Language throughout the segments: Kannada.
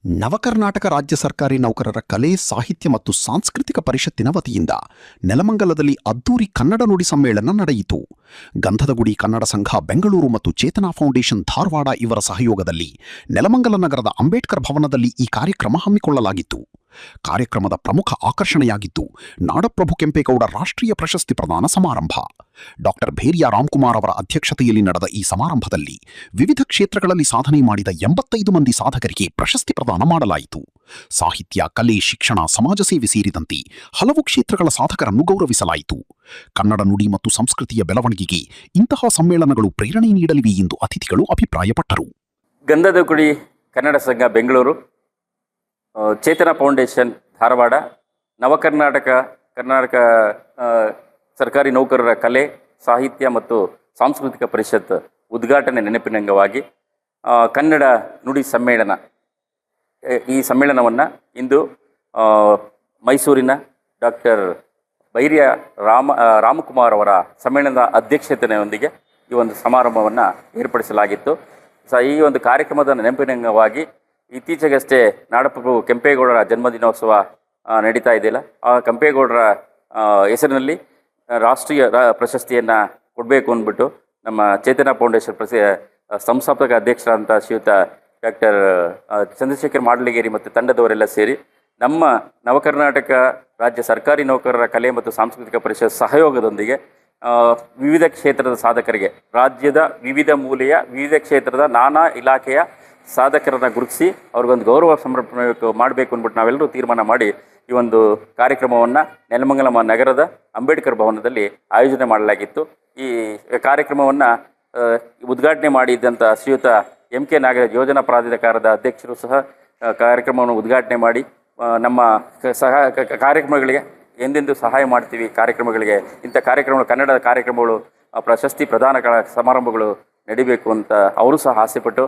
ನವಕರ್ನಾಟಕ ರಾಜ್ಯ ಸರ್ಕಾರಿ ನೌಕರರ ಕಲೆ, ಸಾಹಿತ್ಯ ಮತ್ತು ಸಾಂಸ್ಕೃತಿಕ ಪರಿಷತ್ತಿನ ವತಿಯಿಂದ ನೆಲಮಂಗಲದಲ್ಲಿ ಅದ್ದೂರಿ ಕನ್ನಡ ನುಡಿ ಸಮ್ಮೇಳನ ನಡೆಯಿತು. ಗಂಧದಗುಡಿ ಕನ್ನಡ ಸಂಘ ಬೆಂಗಳೂರು ಮತ್ತು ಚೇತನಾ ಫೌಂಡೇಶನ್ ಧಾರವಾಡ ಇವರ ಸಹಯೋಗದಲ್ಲಿ ನೆಲಮಂಗಲ ನಗರದ ಅಂಬೇಡ್ಕರ್ ಭವನದಲ್ಲಿ ಈ ಕಾರ್ಯಕ್ರಮ ಹಮ್ಮಿಕೊಳ್ಳಲಾಗಿತ್ತು. ಕಾರ್ಯಕ್ರಮದ ಪ್ರಮುಖ ಆಕರ್ಷಣೆಯಾಗಿದ್ದು ನಾಡಪ್ರಭು ಕೆಂಪೇಗೌಡ ರಾಷ್ಟ್ರೀಯ ಪ್ರಶಸ್ತಿ ಪ್ರದಾನ ಸಮಾರಂಭ. ಡಾಕ್ಟರ್ ಭೇರಿಯಾ ರಾಮ್ಕುಮಾರ್ ಅವರ ಅಧ್ಯಕ್ಷತೆಯಲ್ಲಿ ನಡೆದ ಈ ಸಮಾರಂಭದಲ್ಲಿ ವಿವಿಧ ಕ್ಷೇತ್ರಗಳಲ್ಲಿ ಸಾಧನೆ ಮಾಡಿದ 85 ಮಂದಿ ಸಾಧಕರಿಗೆ ಪ್ರಶಸ್ತಿ ಪ್ರದಾನ ಮಾಡಲಾಯಿತು. ಸಾಹಿತ್ಯ, ಕಲೆ, ಶಿಕ್ಷಣ, ಸಮಾಜ ಸೇವೆ ಸೇರಿದಂತೆ ಹಲವು ಕ್ಷೇತ್ರಗಳ ಸಾಧಕರನ್ನು ಗೌರವಿಸಲಾಯಿತು. ಕನ್ನಡ ನುಡಿ ಮತ್ತು ಸಂಸ್ಕೃತಿಯ ಬೆಳವಣಿಗೆಗೆ ಇಂತಹ ಸಮ್ಮೇಳನಗಳು ಪ್ರೇರಣೆ ನೀಡಲಿವೆ ಎಂದು ಅತಿಥಿಗಳು ಅಭಿಪ್ರಾಯಪಟ್ಟರು. ಗಂಧದಗುಡಿ ಕನ್ನಡ ಸಂಘ ಬೆಂಗಳೂರು, ಚೇತನಾ ಫೌಂಡೇಶನ್ ಧಾರವಾಡ, ಕರ್ನಾಟಕ ಸರ್ಕಾರಿ ನೌಕರರ ಕಲೆ, ಸಾಹಿತ್ಯ ಮತ್ತು ಸಾಂಸ್ಕೃತಿಕ ಪರಿಷತ್ ಉದ್ಘಾಟನೆ ನೆನಪಿನಂಗವಾಗಿ ಕನ್ನಡ ನುಡಿ ಸಮ್ಮೇಳನ, ಈ ಸಮ್ಮೇಳನವನ್ನು ಇಂದು ಮೈಸೂರಿನ ಡಾಕ್ಟರ್ ಭೈರಿಯಾ ರಾಮಕುಮಾರ್ ಅವರ ಸಮ್ಮೇಳನದ ಅಧ್ಯಕ್ಷತೆಯೊಂದಿಗೆ ಈ ಒಂದು ಸಮಾರಂಭವನ್ನು ಏರ್ಪಡಿಸಲಾಗಿತ್ತು. ಈ ಒಂದು ಕಾರ್ಯಕ್ರಮದ ನೆನಪಿನಂಗವಾಗಿ ಇತ್ತೀಚೆಗಷ್ಟೇ ನಾಡಪ್ರಭು ಕೆಂಪೇಗೌಡರ ಜನ್ಮದಿನೋತ್ಸವ ನಡೀತಾ ಇದೆಯಲ್ಲ, ಆ ಕೆಂಪೇಗೌಡರ ಹೆಸರಿನಲ್ಲಿ ರಾಷ್ಟ್ರೀಯ ಪ್ರಶಸ್ತಿಯನ್ನು ಕೊಡಬೇಕು ಅಂದ್ಬಿಟ್ಟು ನಮ್ಮ ಚೇತನಾ ಫೌಂಡೇಶನ್ ಸಂಸ್ಥಾಪಕ ಅಧ್ಯಕ್ಷರಾದಂಥ ಶ್ರೀಯುತ ಡಾಕ್ಟರ್ ಚಂದ್ರಶೇಖರ್ ಮಾಡಲಿಗೇರಿ ಮತ್ತು ತಂಡದವರೆಲ್ಲ ಸೇರಿ ನಮ್ಮ ನವಕರ್ನಾಟಕ ರಾಜ್ಯ ಸರ್ಕಾರಿ ನೌಕರರ ಕಲೆ ಮತ್ತು ಸಾಂಸ್ಕೃತಿಕ ಪರಿಷತ್ ಸಹಯೋಗದೊಂದಿಗೆ ವಿವಿಧ ಕ್ಷೇತ್ರದ ಸಾಧಕರಿಗೆ, ರಾಜ್ಯದ ವಿವಿಧ ಮೂಲೆಯ ವಿವಿಧ ಕ್ಷೇತ್ರದ ನಾನಾ ಇಲಾಖೆಯ ಸಾಧಕರನ್ನು ಗುರುತಿಸಿ ಅವ್ರಿಗೊಂದು ಗೌರವ ಸಮರ್ಪಣೆ ಮಾಡಬೇಕು ಅಂದ್ಬಿಟ್ಟು ನಾವೆಲ್ಲರೂ ತೀರ್ಮಾನ ಮಾಡಿ ಈ ಒಂದು ಕಾರ್ಯಕ್ರಮವನ್ನು ನೆಲಮಂಗಲ ನಗರದ ಅಂಬೇಡ್ಕರ್ ಭವನದಲ್ಲಿ ಆಯೋಜನೆ ಮಾಡಲಾಗಿತ್ತು. ಈ ಕಾರ್ಯಕ್ರಮವನ್ನು ಉದ್ಘಾಟನೆ ಮಾಡಿದ್ದಂಥ ಶ್ರೀಯುತ MK ನಾಗರಾಜ್ ಯೋಜನಾ ಪ್ರಾಧಿಕಾರದ ಅಧ್ಯಕ್ಷರು ಸಹ ಕಾರ್ಯಕ್ರಮವನ್ನು ಉದ್ಘಾಟನೆ ಮಾಡಿ ನಮ್ಮ ಕಾರ್ಯಕ್ರಮಗಳಿಗೆ ಎಂದೆಂದು ಸಹಾಯ ಮಾಡ್ತೀವಿ, ಕಾರ್ಯಕ್ರಮಗಳಿಗೆ ಇಂಥ ಕಾರ್ಯಕ್ರಮಗಳು, ಕನ್ನಡದ ಕಾರ್ಯಕ್ರಮಗಳು, ಪ್ರಶಸ್ತಿ ಪ್ರದಾನ ಸಮಾರಂಭಗಳು ನಡಿಬೇಕು ಅಂತ ಅವರು ಸಹ ಆಸೆಪಟ್ಟು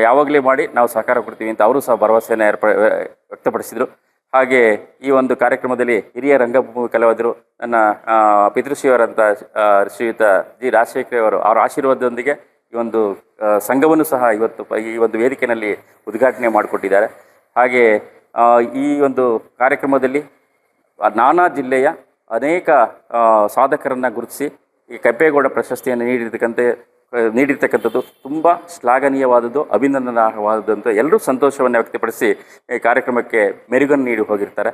ಯಾವಾಗಲೇ ಮಾಡಿ ನಾವು ಸಹಕಾರ ಕೊಡ್ತೀವಿ ಅಂತ ಅವರು ಸಹ ಭರವಸೆಯನ್ನು ವ್ಯಕ್ತಪಡಿಸಿದರು. ಹಾಗೆ ಈ ಒಂದು ಕಾರ್ಯಕ್ರಮದಲ್ಲಿ ಹಿರಿಯ ರಂಗಭೂಮಿ ಕಲಾವಿದರು, ನನ್ನ ಪಿತೃಶ್ರೀಯವರಂಥ ಶ್ರೀಯುತ G. ರಾಜಶೇಖರ್ ಅವರ ಆಶೀರ್ವಾದದೊಂದಿಗೆ ಈ ಒಂದು ಸಂಘವನ್ನು ಸಹ ಇವತ್ತು ಈ ಒಂದು ವೇದಿಕೆಯಲ್ಲಿ ಉದ್ಘಾಟನೆ ಮಾಡಿಕೊಟ್ಟಿದ್ದಾರೆ. ಹಾಗೆ ಈ ಒಂದು ಕಾರ್ಯಕ್ರಮದಲ್ಲಿ ನಾನಾ ಜಿಲ್ಲೆಯ ಅನೇಕ ಸಾಧಕರನ್ನು ಗುರುತಿಸಿ ಈ ಕೆಂಪೇಗೌಡ ಪ್ರಶಸ್ತಿಯನ್ನು ನೀಡಿರ್ತಕ್ಕಂಥದ್ದು ತುಂಬ ಶ್ಲಾಘನೀಯವಾದದ್ದು, ಅಭಿನಂದನಾರ್ಹವಾದದ್ದು. ಎಲ್ಲರೂ ಸಂತೋಷವನ್ನು ವ್ಯಕ್ತಪಡಿಸಿ ಈ ಕಾರ್ಯಕ್ರಮಕ್ಕೆ ಮೆರುಗನ್ನು ನೀಡಿ ಹೋಗಿರ್ತಾರೆ.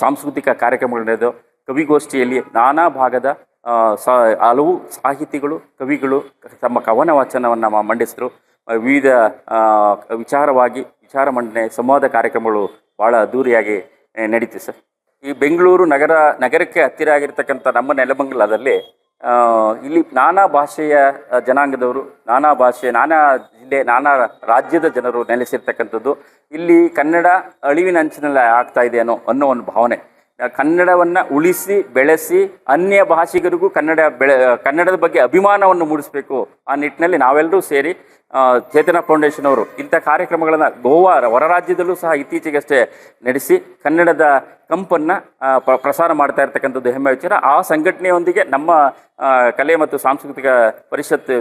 ಸಾಂಸ್ಕೃತಿಕ ಕಾರ್ಯಕ್ರಮಗಳಿರೋದು, ಕವಿಗೋಷ್ಠಿಯಲ್ಲಿ ನಾನಾ ಭಾಗದ ಹಲವು ಸಾಹಿತಿಗಳು, ಕವಿಗಳು ತಮ್ಮ ಕವನ ವಾಚನವನ್ನು ಮಂಡಿಸಿದ್ರು. ವಿವಿಧ ವಿಚಾರ ಮಂಡನೆ, ಸಂವಾದ ಕಾರ್ಯಕ್ರಮಗಳು ಭಾಳ ಅದ್ದೂರಿಯಾಗಿ ನಡೀತಿದೆ ಸರ್. ಈ ಬೆಂಗಳೂರು ನಗರಕ್ಕೆ ಹತ್ತಿರ ಆಗಿರ್ತಕ್ಕಂಥ ನಮ್ಮ ನೆಲಮಂಗಲದಲ್ಲಿ ಇಲ್ಲಿ ನಾನಾ ಭಾಷೆಯ ಜನಾಂಗದವರು, ನಾನಾ ಭಾಷೆ, ನಾನಾ ಜಿಲ್ಲೆ, ನಾನಾ ರಾಜ್ಯದ ಜನರು ನೆಲೆಸಿರ್ತಕ್ಕಂಥದ್ದು. ಇಲ್ಲಿ ಕನ್ನಡ ಅಳಿವಿನಂಚಿನಲ್ಲಿ ಆಗ್ತಾ ಇದೆ ಅನ್ನೋ ಒಂದು ಭಾವನೆ. ಕನ್ನಡವನ್ನು ಉಳಿಸಿ ಬೆಳೆಸಿ ಅನ್ಯ ಭಾಷಿಗರಿಗೂ ಕನ್ನಡದ ಬಗ್ಗೆ ಅಭಿಮಾನವನ್ನು ಮೂಡಿಸಬೇಕು. ಆ ನಿಟ್ಟಿನಲ್ಲಿ ನಾವೆಲ್ಲರೂ ಸೇರಿ ಚೇತನಾ ಫೌಂಡೇಶನ್ ಅವರು ಇಂಥ ಕಾರ್ಯಕ್ರಮಗಳನ್ನು ಗೋವಾ ಹೊರ ರಾಜ್ಯದಲ್ಲೂ ಸಹ ಇತ್ತೀಚೆಗಷ್ಟೇ ನಡೆಸಿ ಕನ್ನಡದ ಕಂಪನ್ನು ಪ್ರಸಾರ ಮಾಡ್ತಾ ಇರ್ತಕ್ಕಂಥದ್ದು ಹೆಮ್ಮೆ ವಿಚಾರ. ಆ ಸಂಘಟನೆಯೊಂದಿಗೆ ನಮ್ಮ ಕಲೆ ಮತ್ತು ಸಾಂಸ್ಕೃತಿಕ ಪರಿಷತ್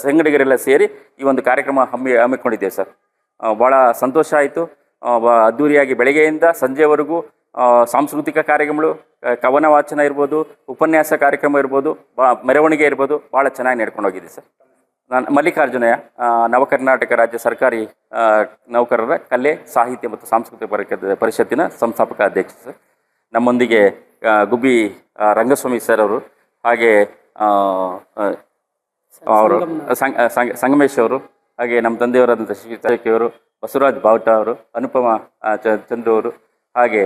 ಸಂಘಟಕರೆಲ್ಲ ಸೇರಿ ಈ ಒಂದು ಕಾರ್ಯಕ್ರಮ ಹಮ್ಮಿಕೊಂಡಿದ್ದೇವೆ ಸರ್. ಭಾಳ ಸಂತೋಷ ಆಯಿತು. ಅದ್ದೂರಿಯಾಗಿ ಬೆಳಗ್ಗೆಯಿಂದ ಸಂಜೆವರೆಗೂ ಸಾಂಸ್ಕೃತಿಕ ಕಾರ್ಯಕ್ರಮಗಳು, ಕವನ ವಾಚನ ಇರ್ಬೋದು, ಉಪನ್ಯಾಸ ಕಾರ್ಯಕ್ರಮ ಇರ್ಬೋದು, ಮೆರವಣಿಗೆ ಇರ್ಬೋದು, ಭಾಳ ಚೆನ್ನಾಗಿ ನಡ್ಕೊಂಡು ಹೋಗಿದೆ ಸರ್. ನಾನು ಮಲ್ಲಿಕಾರ್ಜುನಯ್ಯ, ನವಕರ್ನಾಟಕ ರಾಜ್ಯ ಸರ್ಕಾರಿ ನೌಕರರ ಕಲೆ, ಸಾಹಿತ್ಯ ಮತ್ತು ಸಾಂಸ್ಕೃತಿಕ ಪರಿಷತ್ತಿನ ಸಂಸ್ಥಾಪಕ ಅಧ್ಯಕ್ಷ ಸರ್. ನಮ್ಮೊಂದಿಗೆ ಗುಬ್ಬಿ ರಂಗಸ್ವಾಮಿ ಸರ್ ಅವರು, ಹಾಗೆ ಅವರು ಸಂಗಮೇಶ್ ಅವರು, ಹಾಗೆ ನಮ್ಮ ತಂದೆಯವರಾದಂಥ ಶ್ರೀ ಬಸವರಾಜ್ ಬಾವುಟ ಅವರು, ಅನುಪಮ ಚಂದ್ರು ಅವರು, ಹಾಗೆ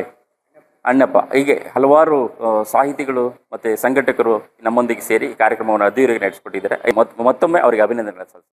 ಅಣ್ಣಪ್ಪ, ಹೀಗೆ ಹಲವಾರು ಸಾಹಿತಿಗಳು ಮತ್ತು ಸಂಘಟಕರು ನಮ್ಮೊಂದಿಗೆ ಸೇರಿ ಈ ಕಾರ್ಯಕ್ರಮವನ್ನು ಅದ್ದೂರಿಯಾಗಿ ನಡೆಸಿಕೊಟ್ಟಿದ್ದಾರೆ. ಮತ್ತೊಮ್ಮೆ ಅವರಿಗೆ ಅಭಿನಂದನೆಗಳು ಸಲ್ಲಿಸ್ತೀನಿ.